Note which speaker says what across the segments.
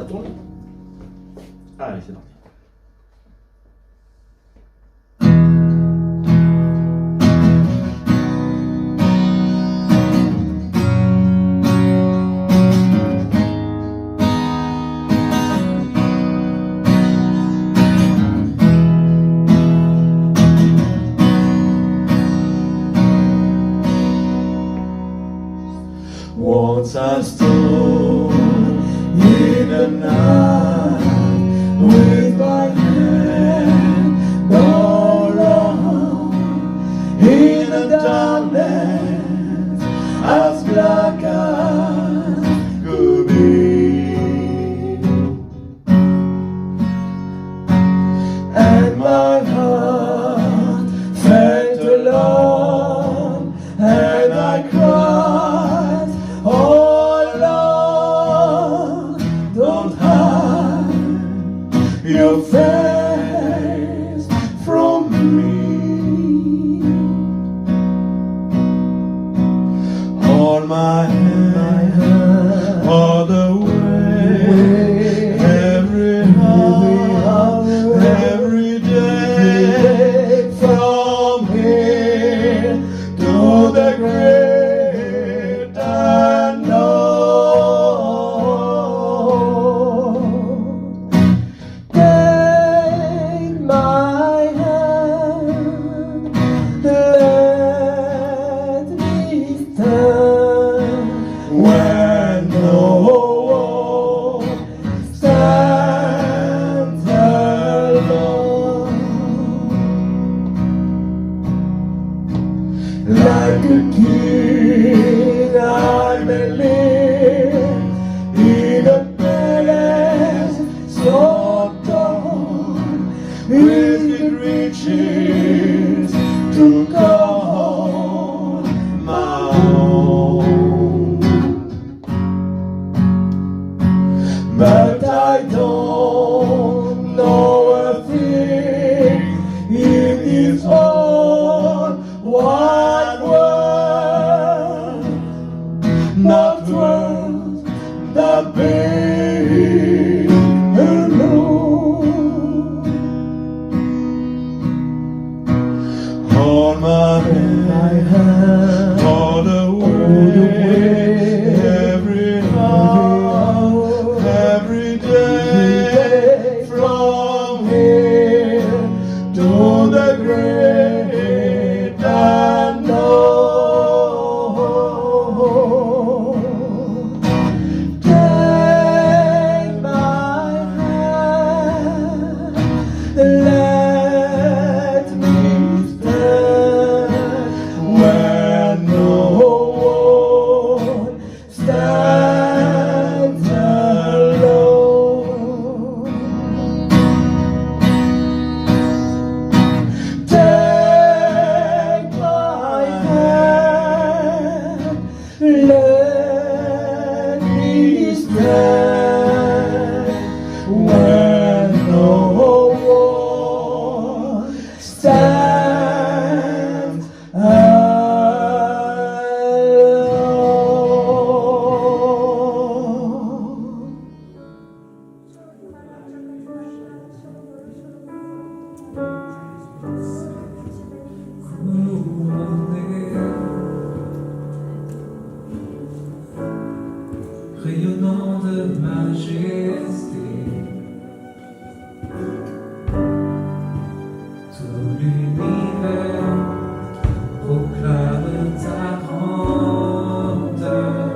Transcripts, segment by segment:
Speaker 1: tourne. Allez, c'est parti. Once I stood in the night with my hand all around in the darkness as black as could be, and my heart felt alone, and I cried, oh Lord, don't hide your face from me. Hold my hand all the way, every hour, every day, from here to the great unknown. Take my hand, let me stand when no one stands alone. Like a king, I may live in a palace so tall, with it riches to call my own. But I don't know a thing in this whole wide world, not worth the pain alone. Hold my hand all the way, every hour, every day, from here to the great unknown. Take my hand, let me stand where no one stands alone. Take my hand, let me stand where no one stands alone.
Speaker 2: Rayonnant de majesté, tout l'univers proclame ta grandeur.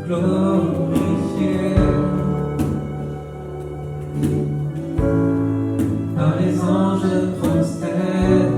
Speaker 2: Glorifié par les anges prosternés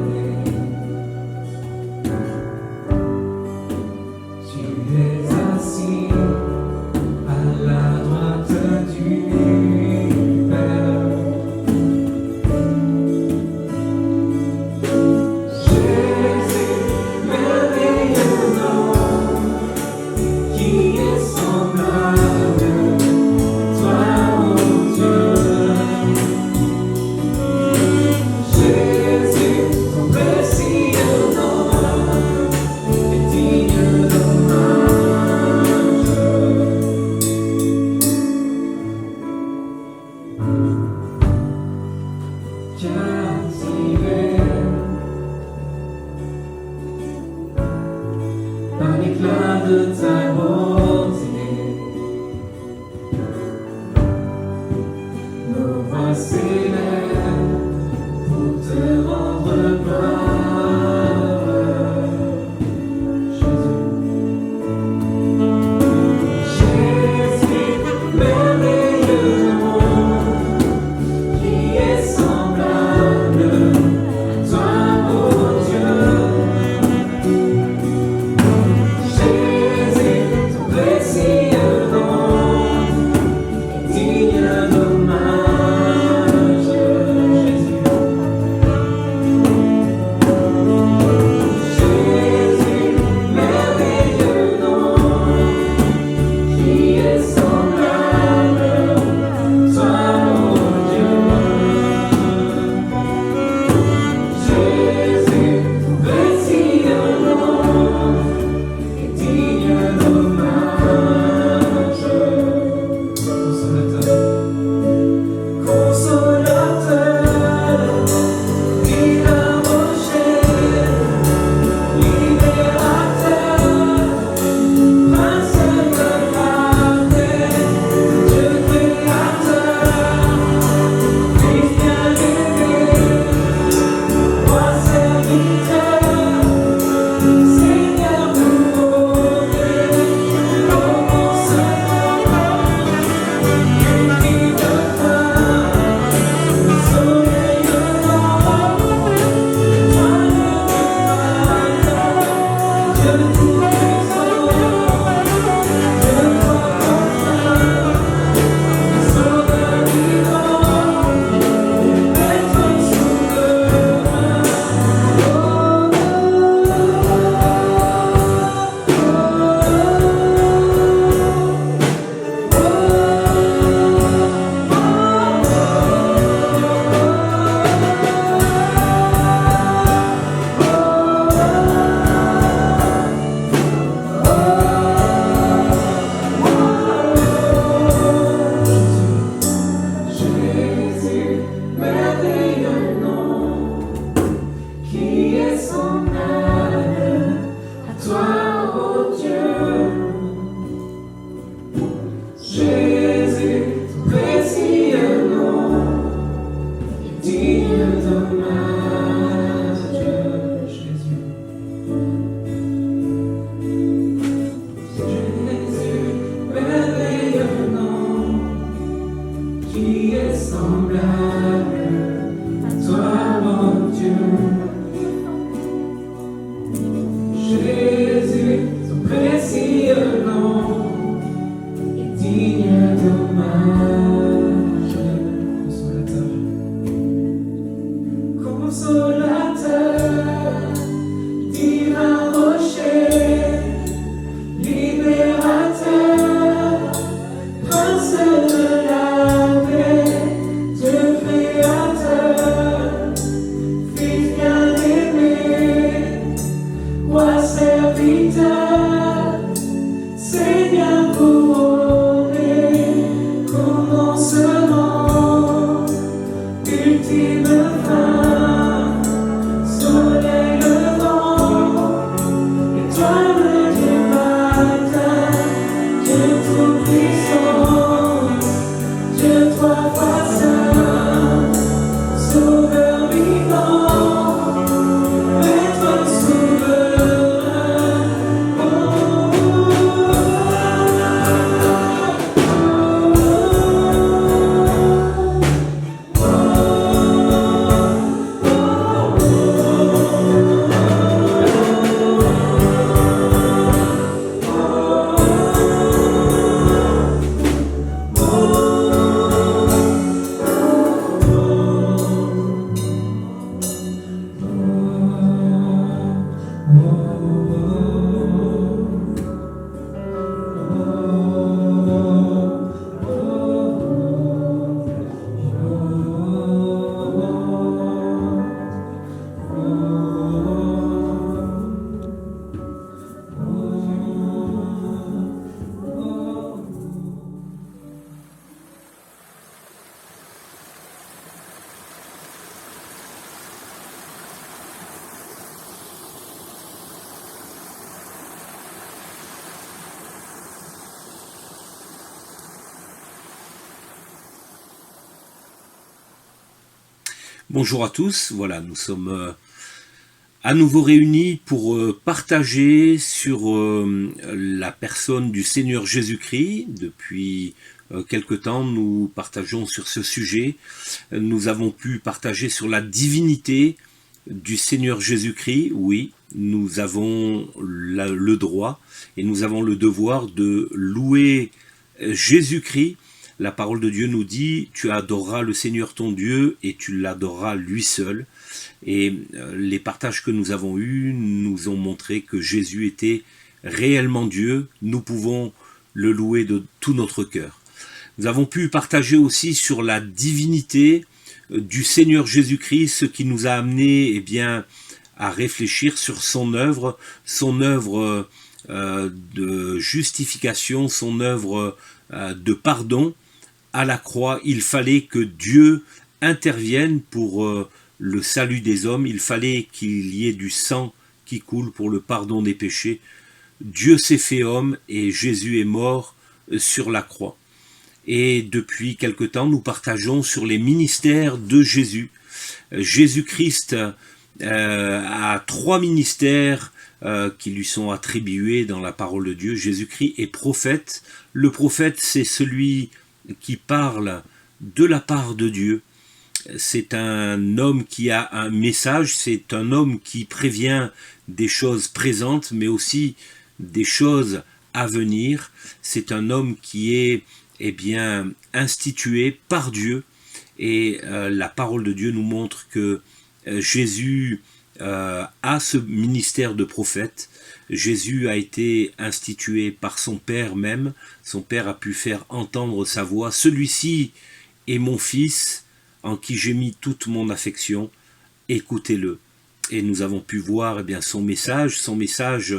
Speaker 2: par l'éclat de ta beauté. Nos voix s'élèvent pour te rendre gloire. Jésus, merveilleux nom, qui est semblable à toi, ô Dieu. Jésus, ton précieux nom est digne d'hommage. Jésus, merveilleux nom, qui est semblable à toi, ô Dieu. Jésus, ton précieux nom est digne d'hommage. Consolateur, consolateur, divin rocher, libérateur, prince de la paix, Dieu créateur, Fils bien-aimé, roi serviteur, Seigneur nouveau-né, l'homme consoleur, vive soleil levant, toi le Dieu tout-puissant, Dieu tout-puissant, Sauveur vivant, Maître souverain.
Speaker 3: Bonjour à tous, voilà, nous sommes à nouveau réunis pour partager sur la personne du Seigneur Jésus-Christ. Depuis quelque temps, nous partageons sur ce sujet. Nous avons pu partager sur la divinité du Seigneur Jésus-Christ. Oui, nous avons le droit et nous avons le devoir de louer Jésus-Christ. La parole de Dieu nous dit, tu adoreras le Seigneur ton Dieu et tu l'adoreras lui seul. Et les partages que nous avons eus nous ont montré que Jésus était réellement Dieu. Nous pouvons le louer de tout notre cœur. Nous avons pu partager aussi sur la divinité du Seigneur Jésus-Christ, ce qui nous a amené à réfléchir sur son œuvre de justification, son œuvre de pardon. À la croix, il fallait que Dieu intervienne pour le salut des hommes, il fallait qu'il y ait du sang qui coule pour le pardon des péchés. Dieu s'est fait homme et Jésus est mort sur la croix. Et depuis quelque temps, nous partageons sur les ministères de Jésus. Jésus-Christ a 3 ministères qui lui sont attribués dans la parole de Dieu. Jésus-Christ est prophète. Le prophète, c'est celui qui parle de la part de Dieu. C'est un homme qui a un message, c'est un homme qui prévient des choses présentes, mais aussi des choses à venir. C'est un homme qui est institué par Dieu. Et la parole de Dieu nous montre que Jésus a ce ministère de prophète. Jésus a été institué par son Père même. Son Père a pu faire entendre sa voix. Celui-ci est mon Fils, en qui j'ai mis toute mon affection. Écoutez-le. Et nous avons pu voir son message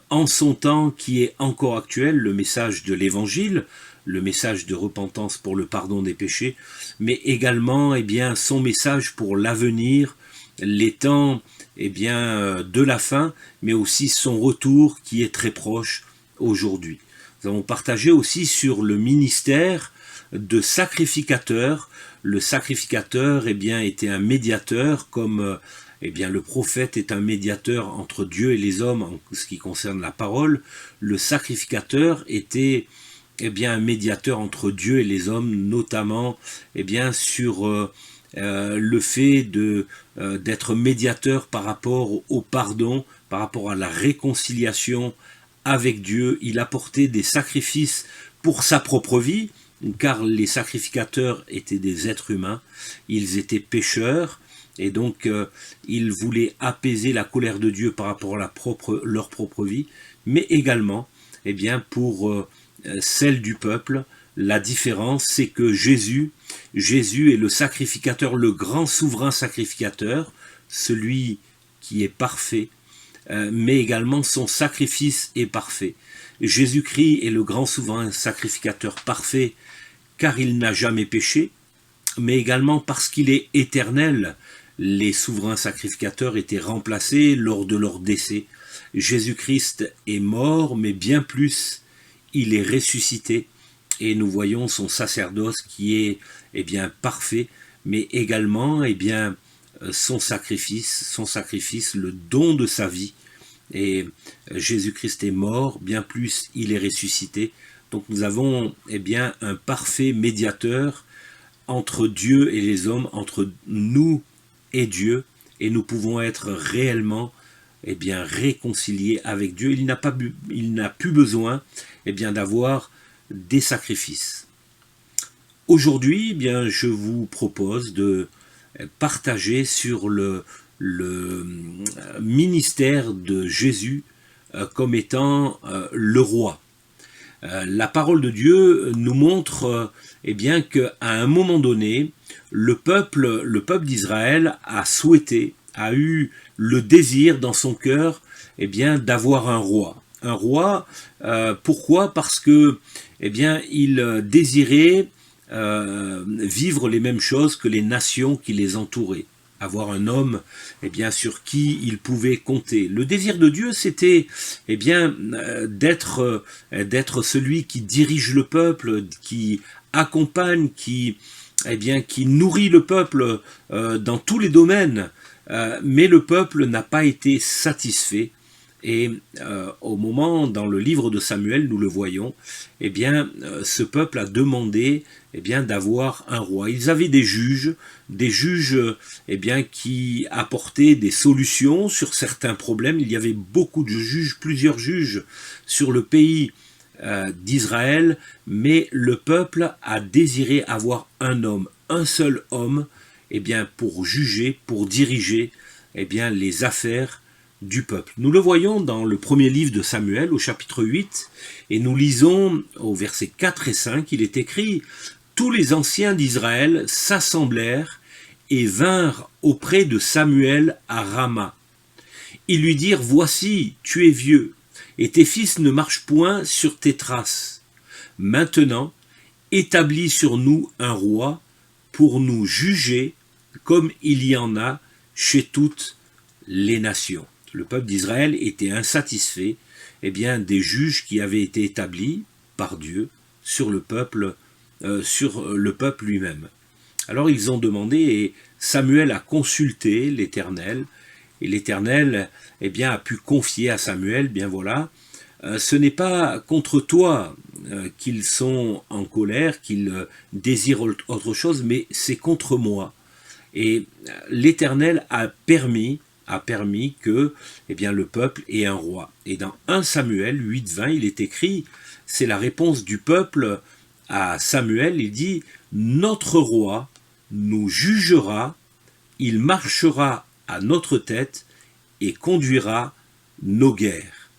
Speaker 3: en son temps qui est encore actuel, le message de l'Évangile, le message de repentance pour le pardon des péchés, mais également son message pour l'avenir, les temps de la fin, mais aussi son retour qui est très proche aujourd'hui. Nous avons partagé aussi sur le ministère de sacrificateur. Le sacrificateur était un médiateur, comme le prophète est un médiateur entre Dieu et les hommes en ce qui concerne la parole. Le sacrificateur était un médiateur entre Dieu et les hommes, notamment sur le fait d'être médiateur par rapport au pardon, par rapport à la réconciliation avec Dieu. Il apportait des sacrifices pour sa propre vie, car les sacrificateurs étaient des êtres humains, ils étaient pécheurs, et donc ils voulaient apaiser la colère de Dieu par rapport à leur propre vie, mais également pour celle du peuple. La différence, c'est que Jésus est le sacrificateur, le grand souverain sacrificateur, celui qui est parfait, mais également son sacrifice est parfait. Jésus-Christ est le grand souverain sacrificateur parfait, car il n'a jamais péché, mais également parce qu'il est éternel. Les souverains sacrificateurs étaient remplacés lors de leur décès. Jésus-Christ est mort, mais bien plus, il est ressuscité. Et nous voyons son sacerdoce qui est parfait, mais également son sacrifice, le don de sa vie. Et Jésus-Christ est mort, bien plus il est ressuscité. Donc nous avons un parfait médiateur entre Dieu et les hommes, entre nous et Dieu, et nous pouvons être réellement réconciliés avec Dieu. Il n'a plus besoin d'avoir des sacrifices. Aujourd'hui, je vous propose de partager sur le ministère de Jésus comme étant le roi. La parole de Dieu nous montre qu'à un moment donné, le peuple d'Israël a eu le désir dans son cœur d'avoir un roi. Un roi, pourquoi? Parce que il désirait vivre les mêmes choses que les nations qui les entouraient. Avoir un homme sur qui il pouvait compter. Le désir de Dieu, c'était d'être celui qui dirige le peuple, qui accompagne, qui eh bien, qui nourrit le peuple dans tous les domaines, mais le peuple n'a pas été satisfait. Et au moment, dans le livre de Samuel, nous le voyons, eh bien, ce peuple a demandé eh bien, d'avoir un roi. Ils avaient des juges eh bien, qui apportaient des solutions sur certains problèmes. Il y avait beaucoup de juges, plusieurs juges sur le pays d'Israël, mais le peuple a désiré avoir un homme, un seul homme, eh bien, pour juger, pour diriger eh bien, les affaires du peuple. Nous le voyons dans le premier livre de Samuel, au chapitre 8, et nous lisons au verset 4 et 5, il est écrit « Tous les anciens d'Israël s'assemblèrent et vinrent auprès de Samuel à Rama. Ils lui dirent « Voici, tu es vieux, et tes fils ne marchent point sur tes traces. Maintenant, établis sur nous un roi pour nous juger comme il y en a chez toutes les nations. » Le peuple d'Israël était insatisfait eh bien, des juges qui avaient été établis par Dieu sur le peuple lui-même. Alors ils ont demandé, et Samuel a consulté l'Éternel, et l'Éternel eh bien, a pu confier à Samuel, bien voilà, ce n'est pas contre toi qu'ils sont en colère, qu'ils désirent autre chose, mais c'est contre moi. Et l'Éternel a permis que eh bien, le peuple ait un roi. Et dans 1 Samuel 8,20, il est écrit, c'est la réponse du peuple à Samuel, il dit « Notre roi nous jugera, il marchera à notre tête et conduira nos guerres. »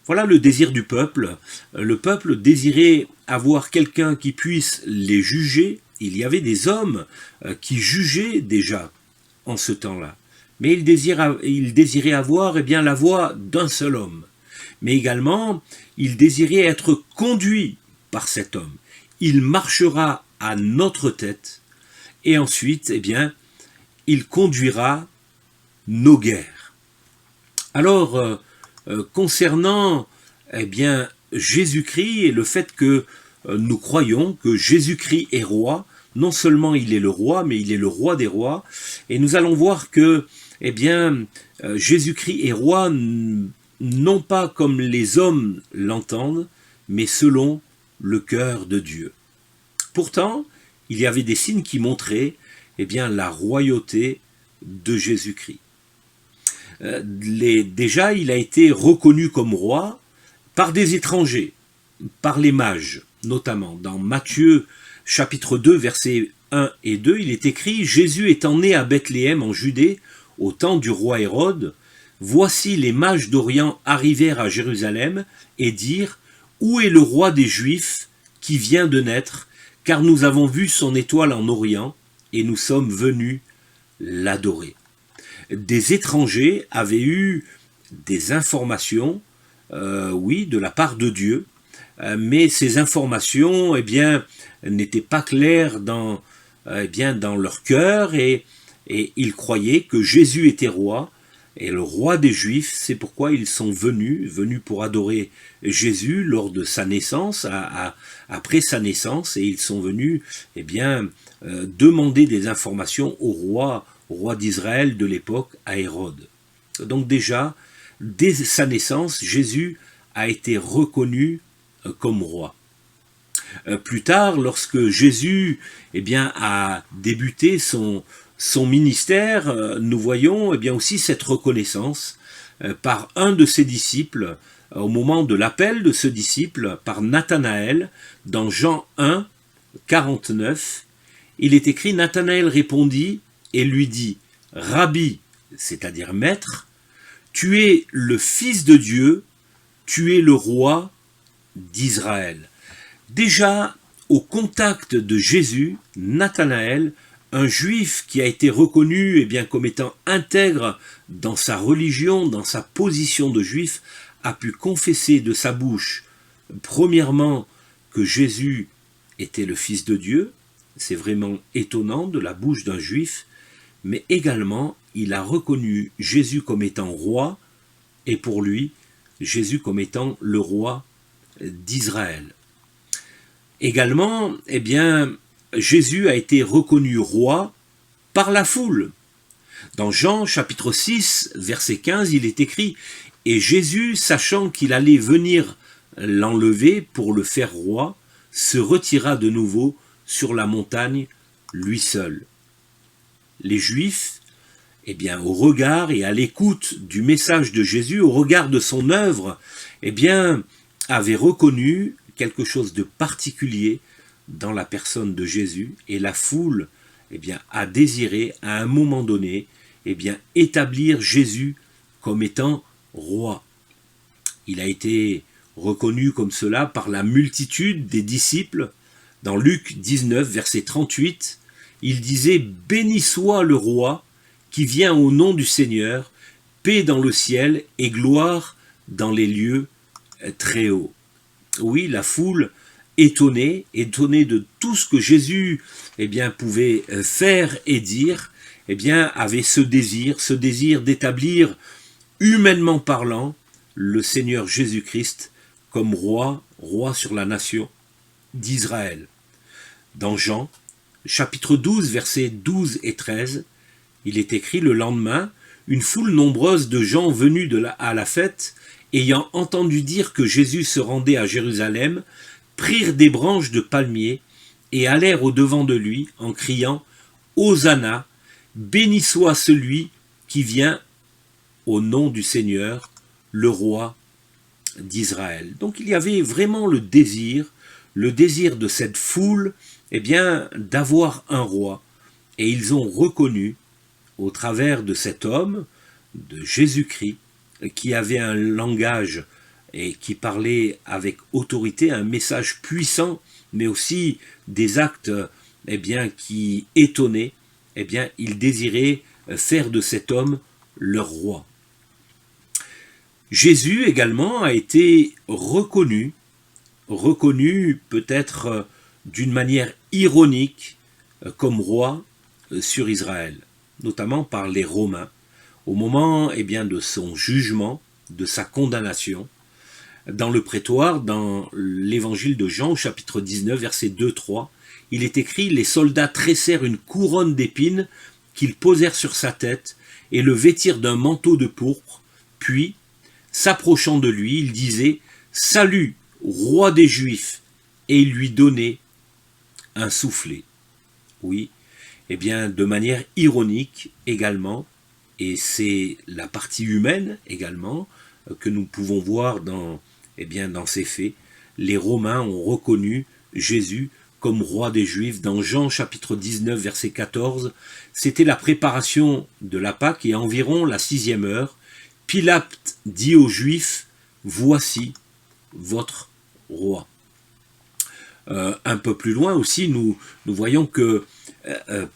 Speaker 3: Voilà le désir du peuple. Le peuple désirait avoir quelqu'un qui puisse les juger. Il y avait des hommes qui jugeaient déjà en ce temps-là. Mais il désirait avoir eh bien, la voix d'un seul homme. Mais également, il désirait être conduit par cet homme. Il marchera à notre tête et ensuite, eh bien, il conduira nos guerres. Alors, concernant eh bien, Jésus-Christ et le fait que nous croyons que Jésus-Christ est roi, non seulement il est le roi, mais il est le roi des rois, et nous allons voir que eh bien, Jésus-Christ est roi non pas comme les hommes l'entendent, mais selon le cœur de Dieu. Pourtant, il y avait des signes qui montraient eh bien, la royauté de Jésus-Christ. Déjà, il a été reconnu comme roi par des étrangers, par les mages, notamment. Dans Matthieu chapitre 2, versets 1 et 2, il est écrit « Jésus étant né à Bethléem en Judée, au temps du roi Hérode, voici les mages d'Orient arrivèrent à Jérusalem et dirent « Où est le roi des Juifs qui vient de naître, car nous avons vu son étoile en Orient et nous sommes venus l'adorer. » Des étrangers avaient eu des informations, oui, de la part de Dieu, mais ces informations, eh bien, n'étaient pas claires dans leur cœur et ils croyaient que Jésus était roi et le roi des Juifs. C'est pourquoi ils sont venus pour adorer Jésus lors de sa naissance, après sa naissance, et ils sont venus eh bien, demander des informations au roi d'Israël de l'époque, à Hérode. Donc déjà, dès sa naissance, Jésus a été reconnu comme roi. Plus tard, lorsque Jésus eh bien, a débuté son ministère, nous voyons eh bien, aussi cette reconnaissance par un de ses disciples, au moment de l'appel de ce disciple, par Nathanaël, dans Jean 1, 49, il est écrit « Nathanaël répondit et lui dit « Rabbi », c'est-à-dire maître, « tu es le Fils de Dieu, tu es le roi d'Israël. » Déjà, au contact de Jésus, Nathanaël, un juif qui a été reconnu eh bien, comme étant intègre dans sa religion, dans sa position de juif, a pu confesser de sa bouche, premièrement, que Jésus était le Fils de Dieu. C'est vraiment étonnant de la bouche d'un juif, mais également, il a reconnu Jésus comme étant roi, et pour lui, Jésus comme étant le roi d'Israël. Également, eh bien, Jésus a été reconnu roi par la foule. Dans Jean chapitre 6, verset 15, il est écrit « Et Jésus, sachant qu'il allait venir l'enlever pour le faire roi, se retira de nouveau sur la montagne, lui seul. » Les Juifs, eh bien, au regard et à l'écoute du message de Jésus, au regard de son œuvre, eh bien, avaient reconnu quelque chose de particulier dans la personne de Jésus, et la foule, eh bien, a désiré, à un moment donné, eh bien, établir Jésus comme étant roi. Il a été reconnu comme cela par la multitude des disciples. Dans Luc 19, verset 38, il disait « Béni soit le roi qui vient au nom du Seigneur, paix dans le ciel et gloire dans les lieux très hauts. » Oui, la foule, étonnée de tout ce que Jésus eh bien, pouvait faire et dire, eh bien, avait ce désir d'établir, humainement parlant, le Seigneur Jésus-Christ comme roi sur la nation d'Israël. Dans Jean, chapitre 12, versets 12 et 13, il est écrit « Le lendemain, une foule nombreuse de gens venus à la fête, ayant entendu dire que Jésus se rendait à Jérusalem, prirent des branches de palmier et allèrent au-devant de lui en criant « Hosanna, béni soit celui qui vient au nom du Seigneur, le roi d'Israël. » Donc il y avait vraiment le désir de cette foule, eh bien, d'avoir un roi. Et ils ont reconnu, au travers de cet homme, de Jésus-Christ, qui avait un langage et qui parlait avec autorité, un message puissant, mais aussi des actes eh bien, qui étonnaient, eh bien, ils désiraient faire de cet homme leur roi. Jésus également a été reconnu peut-être d'une manière ironique comme roi sur Israël, notamment par les Romains, au moment eh bien, de son jugement, de sa condamnation. Dans le prétoire, dans l'évangile de Jean, au chapitre 19, versets 2-3, il est écrit « Les soldats tressèrent une couronne d'épines qu'ils posèrent sur sa tête et le vêtirent d'un manteau de pourpre, puis, s'approchant de lui, ils disaient « Salut, roi des Juifs !» et ils lui donnaient un soufflet. Oui, eh bien, de manière ironique également, et c'est la partie humaine également que nous pouvons voir dans ces faits. Les Romains ont reconnu Jésus comme roi des Juifs. Dans Jean chapitre 19, verset 14, c'était la préparation de la Pâque et à environ la 6e heure, Pilate dit aux Juifs, « Voici votre roi. » Un peu plus loin aussi, nous voyons que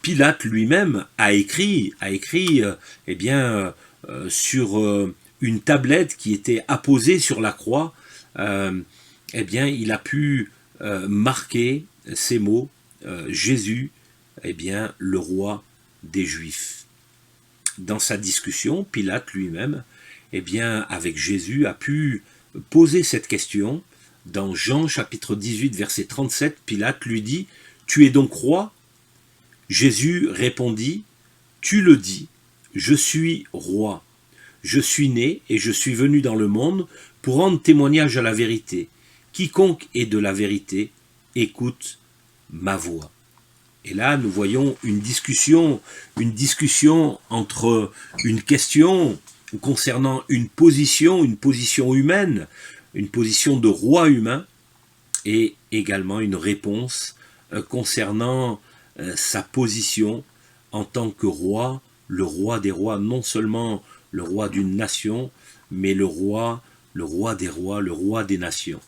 Speaker 3: Pilate lui-même a écrit sur une tablette qui était apposée sur la croix, il a pu marquer ces mots, Jésus, le roi des Juifs. Dans sa discussion, Pilate lui-même, avec Jésus, a pu poser cette question. Dans Jean chapitre 18, verset 37, Pilate lui dit « Tu es donc roi ?» Jésus répondit « Tu le dis, je suis roi. Je suis né et je suis venu dans le monde pour rendre témoignage à la vérité. Quiconque est de la vérité, écoute ma voix. » Et là, nous voyons une discussion entre une question concernant une position humaine, une position de roi humain, et également une réponse concernant sa position en tant que roi, le roi des rois, non seulement le roi d'une nation, mais le roi des rois, le roi des nations.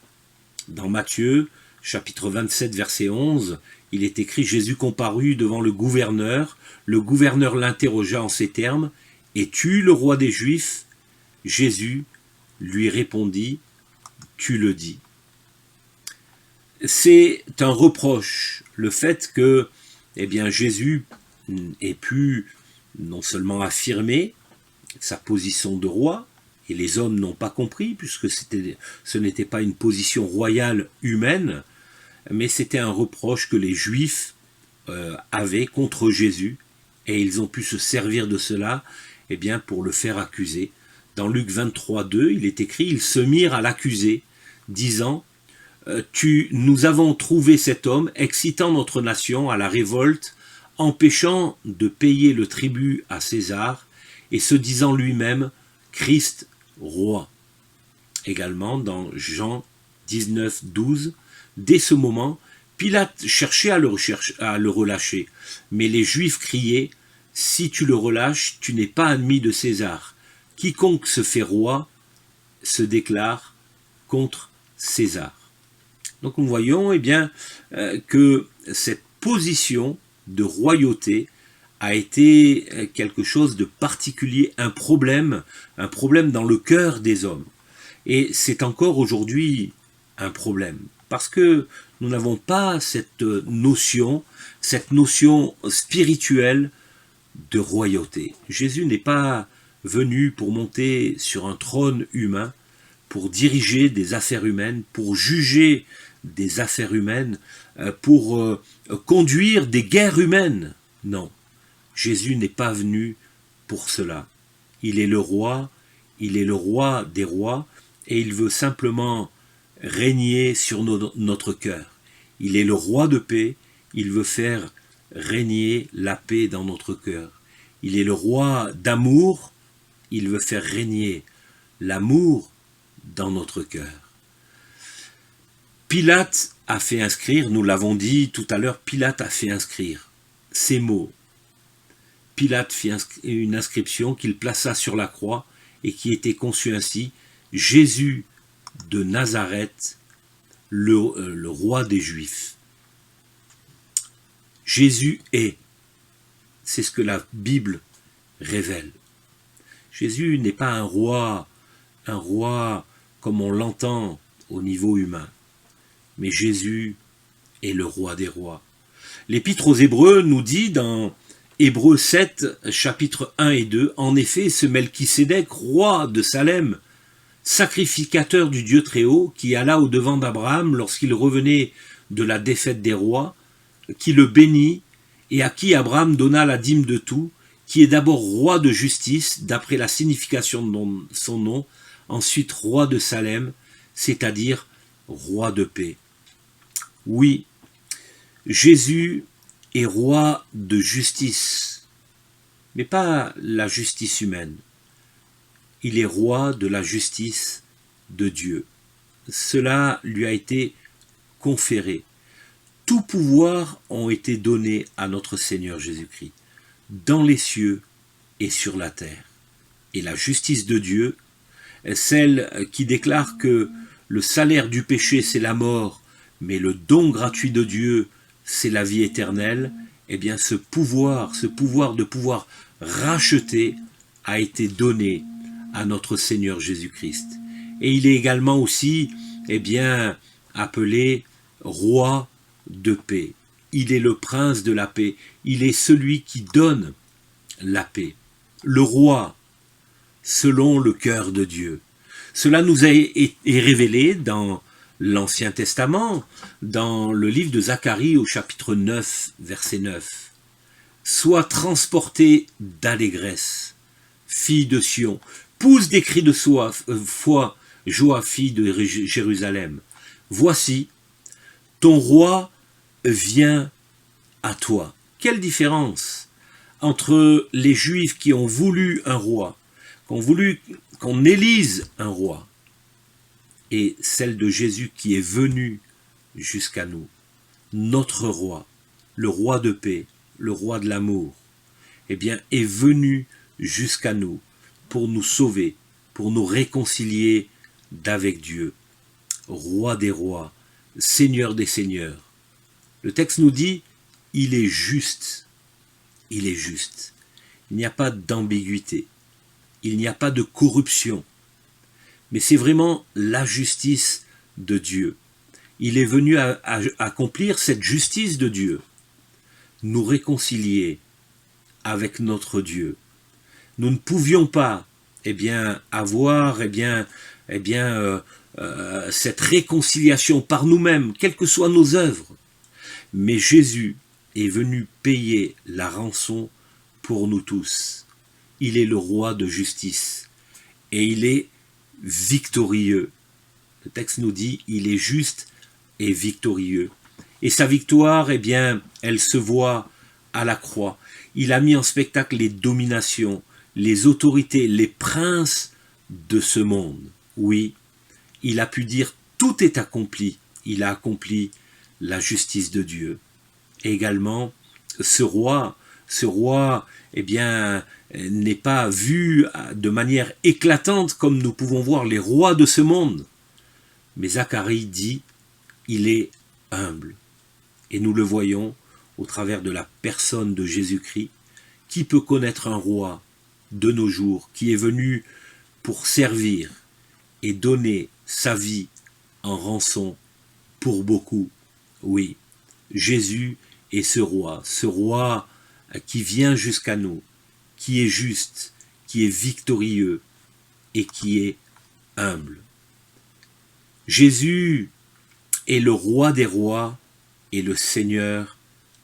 Speaker 3: Dans Matthieu, chapitre 27, verset 11, il est écrit « Jésus comparut devant le gouverneur l'interrogea en ces termes « Es-tu le roi des Juifs ?» Jésus lui répondit « Tu le dis. » C'est un reproche, le fait que Jésus ait pu non seulement affirmer sa position de roi, et les hommes n'ont pas compris, puisque ce n'était pas une position royale humaine, mais c'était un reproche que les Juifs avaient contre Jésus, et ils ont pu se servir de cela eh bien, pour le faire accuser. Dans Luc 23, 2, il est écrit « Ils se mirent à l'accuser, disant « Nous avons trouvé cet homme excitant notre nation à la révolte, empêchant de payer le tribut à César, et se disant lui-même Christ roi. » Également dans Jean 19, 12, dès ce moment, Pilate cherchait à le relâcher, mais les Juifs criaient « Si tu le relâches, tu n'es pas ennemi de César. Quiconque se fait roi se déclare contre César. » Donc nous voyons eh bien, que cette position de royauté a été quelque chose de particulier, un problème dans le cœur des hommes. Et c'est encore aujourd'hui un problème, parce que nous n'avons pas cette notion spirituelle de royauté. Jésus n'est pas venu pour monter sur un trône humain, pour diriger des affaires humaines, pour juger des affaires humaines, pour conduire des guerres humaines. Non, Jésus n'est pas venu pour cela. Il est le roi des rois, et il veut simplement régner sur notre cœur. Il est le roi de paix, il veut faire régner la paix dans notre cœur. Il est le roi d'amour, il veut faire régner l'amour dans notre cœur. Pilate a fait inscrire, nous l'avons dit tout à l'heure, Pilate a fait inscrire ces mots. Pilate fit une inscription qu'il plaça sur la croix et qui était conçue ainsi, Jésus de Nazareth, le roi des Juifs. Jésus est, c'est ce que la Bible révèle. Jésus n'est pas un roi comme on l'entend au niveau humain, mais Jésus est le roi des rois. L'Épître aux Hébreux nous dit dans Hébreux 7, chapitres 1 et 2, « En effet, ce Melchisédek, roi de Salem, sacrificateur du Dieu Très-Haut, qui alla au-devant d'Abraham lorsqu'il revenait de la défaite des rois, qui le bénit, et à qui Abraham donna la dîme de tout, qui est d'abord roi de justice, d'après la signification de son nom, ensuite roi de Salem, c'est-à-dire roi de paix. » Oui, Jésus est roi de justice, mais pas la justice humaine. Il est roi de la justice de Dieu. Cela lui a été conféré. Tout pouvoir ont été donnés à notre Seigneur Jésus-Christ, dans les cieux et sur la terre. Et la justice de Dieu, celle qui déclare que le salaire du péché c'est la mort, mais le don gratuit de Dieu c'est la vie éternelle, eh bien ce pouvoir de pouvoir racheter a été donné à notre Seigneur Jésus-Christ. Et il est également aussi, eh bien, appelé roi de paix. Il est le prince de la paix. Il est celui qui donne la paix. Le roi, selon le cœur de Dieu. Cela nous est révélé dans l'Ancien Testament, dans le livre de Zacharie au chapitre 9, verset 9. « Sois transporté d'allégresse, fille de Sion, pousse des cris de foi, joie, fille de Jérusalem. Voici, ton roi vient à toi. » Quelle différence entre les Juifs qui ont voulu un roi, qui ont voulu qu'on élise un roi, et celle de Jésus qui est venu jusqu'à nous. Notre roi, le roi de paix, le roi de l'amour, eh bien, est venu jusqu'à nous pour nous sauver, pour nous réconcilier d'avec Dieu. Roi des rois, Seigneur des seigneurs. Le texte nous dit, il est juste. Il est juste. Il n'y a pas d'ambiguïté. Il n'y a pas de corruption. Mais c'est vraiment la justice de Dieu. Il est venu à accomplir cette justice de Dieu. Nous réconcilier avec notre Dieu. Nous ne pouvions pas, eh bien, avoir, cette réconciliation par nous-mêmes, quelles que soient nos œuvres. Mais Jésus est venu payer la rançon pour nous tous. Il est le roi de justice et il est victorieux. Le texte nous dit, il est juste et victorieux. Et sa victoire, eh bien, elle se voit à la croix. Il a mis en spectacle les dominations, les autorités, les princes de ce monde. Oui, il a pu dire, tout est accompli. Il a accompli la justice de Dieu. Et également, ce roi, eh bien, n'est pas vu de manière éclatante comme nous pouvons voir les rois de ce monde. Mais Zacharie dit, il est humble. Et nous le voyons au travers de la personne de Jésus-Christ. Qui peut connaître un roi de nos jours qui est venu pour servir et donner sa vie en rançon pour beaucoup? Oui, Jésus est ce roi qui vient jusqu'à nous, qui est juste, qui est victorieux et qui est humble. Jésus est le roi des rois et le Seigneur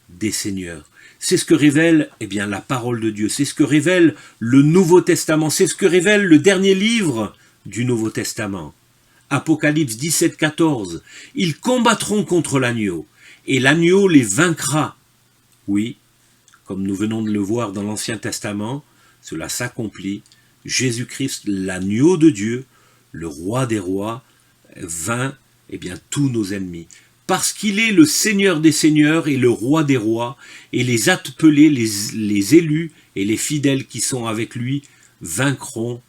Speaker 3: des seigneurs. C'est ce que révèle la parole de Dieu, c'est ce que révèle le Nouveau Testament, c'est ce que révèle le dernier livre du Nouveau Testament. Apocalypse 17, 14. Ils combattront contre l'agneau, et l'agneau les vaincra. Oui, comme nous venons de le voir dans l'Ancien Testament, cela s'accomplit. Jésus-Christ, l'agneau de Dieu, le roi des rois, vainc tous nos ennemis. Parce qu'il est le Seigneur des seigneurs et le roi des rois, et les appelés, les élus et les fidèles qui sont avec lui vaincront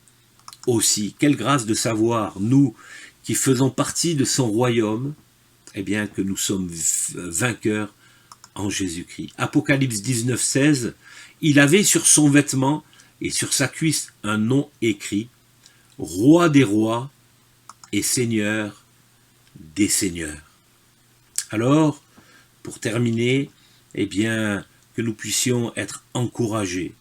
Speaker 3: aussi. Quelle grâce de savoir, nous qui faisons partie de son royaume, que nous sommes vainqueurs en Jésus-Christ. Apocalypse 19, 16, il avait sur son vêtement et sur sa cuisse un nom écrit, Roi des rois et Seigneur des seigneurs. Alors, pour terminer, que nous puissions être encouragés.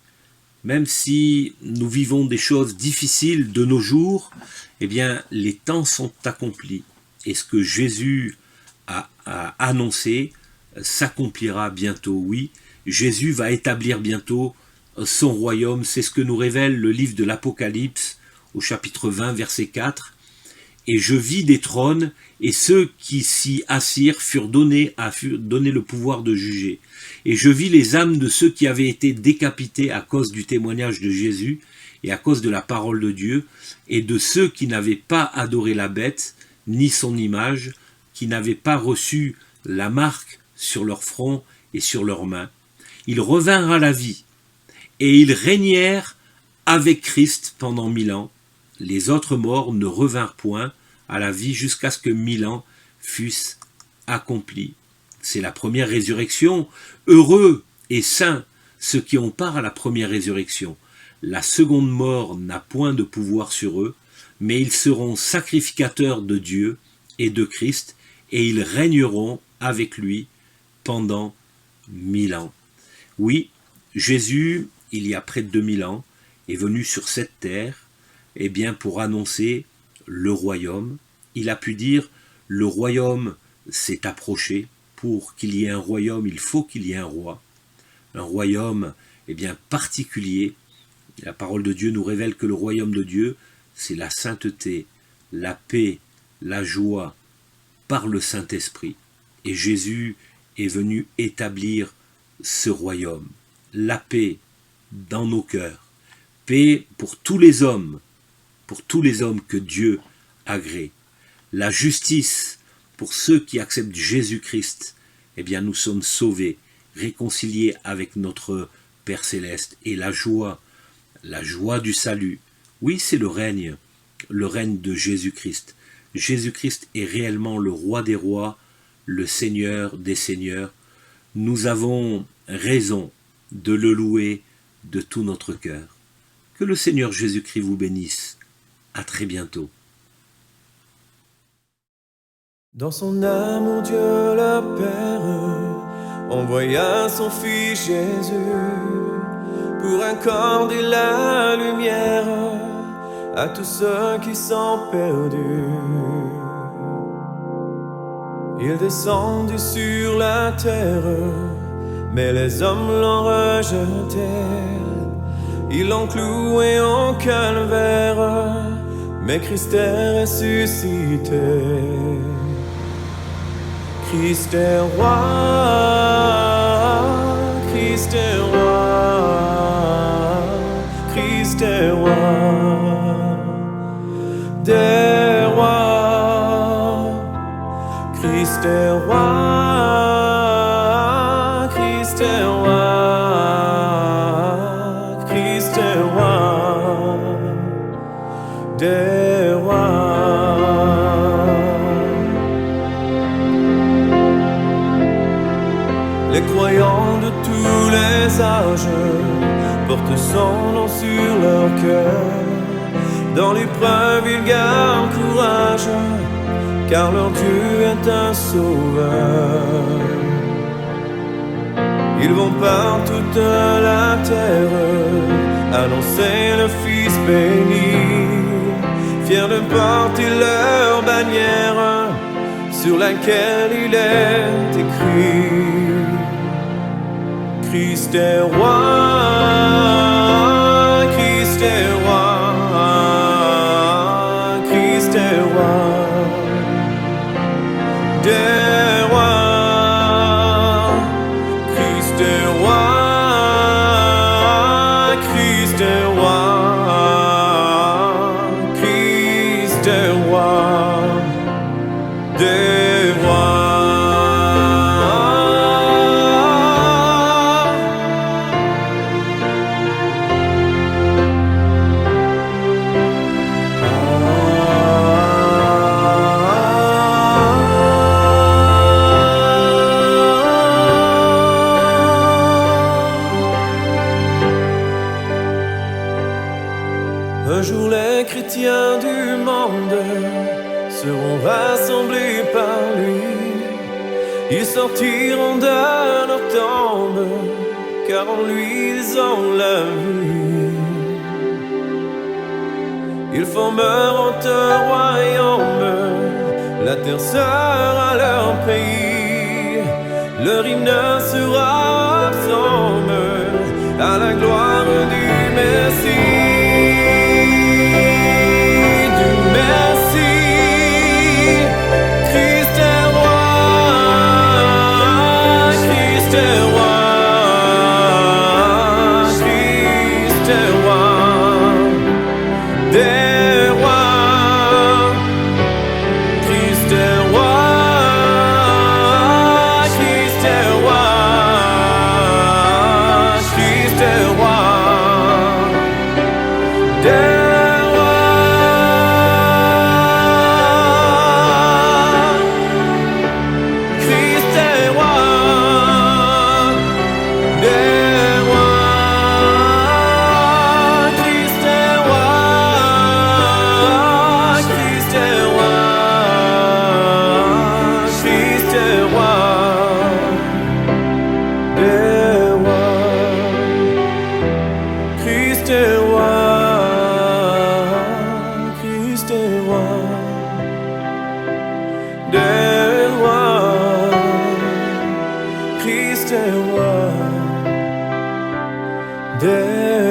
Speaker 3: Même si nous vivons des choses difficiles de nos jours, les temps sont accomplis. Et ce que Jésus a annoncé s'accomplira bientôt. Oui, Jésus va établir bientôt son royaume. C'est ce que nous révèle le livre de l'Apocalypse au chapitre 20, verset 4. Et je vis des trônes, et ceux qui s'y assirent furent donnés le pouvoir de juger. Et je vis les âmes de ceux qui avaient été décapités à cause du témoignage de Jésus, et à cause de la parole de Dieu, et de ceux qui n'avaient pas adoré la bête, ni son image, qui n'avaient pas reçu la marque sur leur front et sur leurs mains. Ils revinrent à la vie, et ils régnèrent avec Christ pendant 1000 ans. Les autres morts ne revinrent point à la vie jusqu'à ce que 1000 ans fussent accomplis. C'est la première résurrection. Heureux et saints ceux qui ont part à la première résurrection. La seconde mort n'a point de pouvoir sur eux, mais ils seront sacrificateurs de Dieu et de Christ, et ils régneront avec lui pendant 1000 ans. Oui, Jésus, il y a près de 2000 ans, est venu sur cette terre, pour annoncer le royaume. Il a pu dire, le royaume s'est approché. Pour qu'il y ait un royaume, il faut qu'il y ait un roi. Un royaume, particulier. La parole de Dieu nous révèle que le royaume de Dieu, c'est la sainteté, la paix, la joie, par le Saint-Esprit. Et Jésus est venu établir ce royaume. La paix dans nos cœurs. Paix pour tous les hommes que Dieu agrée. La justice pour ceux qui acceptent Jésus-Christ. Nous sommes sauvés, réconciliés avec notre Père Céleste. Et la joie du salut. Oui, c'est le règne de Jésus-Christ. Jésus-Christ est réellement le roi des rois, le Seigneur des seigneurs. Nous avons raison de le louer de tout notre cœur. Que le Seigneur Jésus-Christ vous bénisse. À très bientôt.
Speaker 2: Dans son amour, Dieu le Père envoya son Fils Jésus pour accorder la lumière à tous ceux qui sont perdus. Il descendit sur la terre, mais les hommes l'ont rejeté. Ils l'ont cloué au calvaire, mais Christ est ressuscité. Christ est roi, Christ est roi, Christ est roi des rois. Christ est roi, Christ est roi, Christ est roi des rois. Les croyants de tous les âges portent son nom sur leur cœur. Dans l'épreuve, ils gardent courage, car leur Dieu est un sauveur. Ils vont par toute la terre annoncer le Fils béni, fiers de porter leur bannière sur laquelle il est écrit: Christ est roi, Christ est roi, Christ est roi des rois. Christ est roi, Christ est roi, Christ est roi des rois. Un jour les chrétiens du monde seront rassemblés par lui. Ils sortiront de leur tombe, car en lui ils ont la vie. Ils formeront un royaume, la terre sera leur pays. Leur hymne sera psaume à la gloire du Messie. Christ est roi des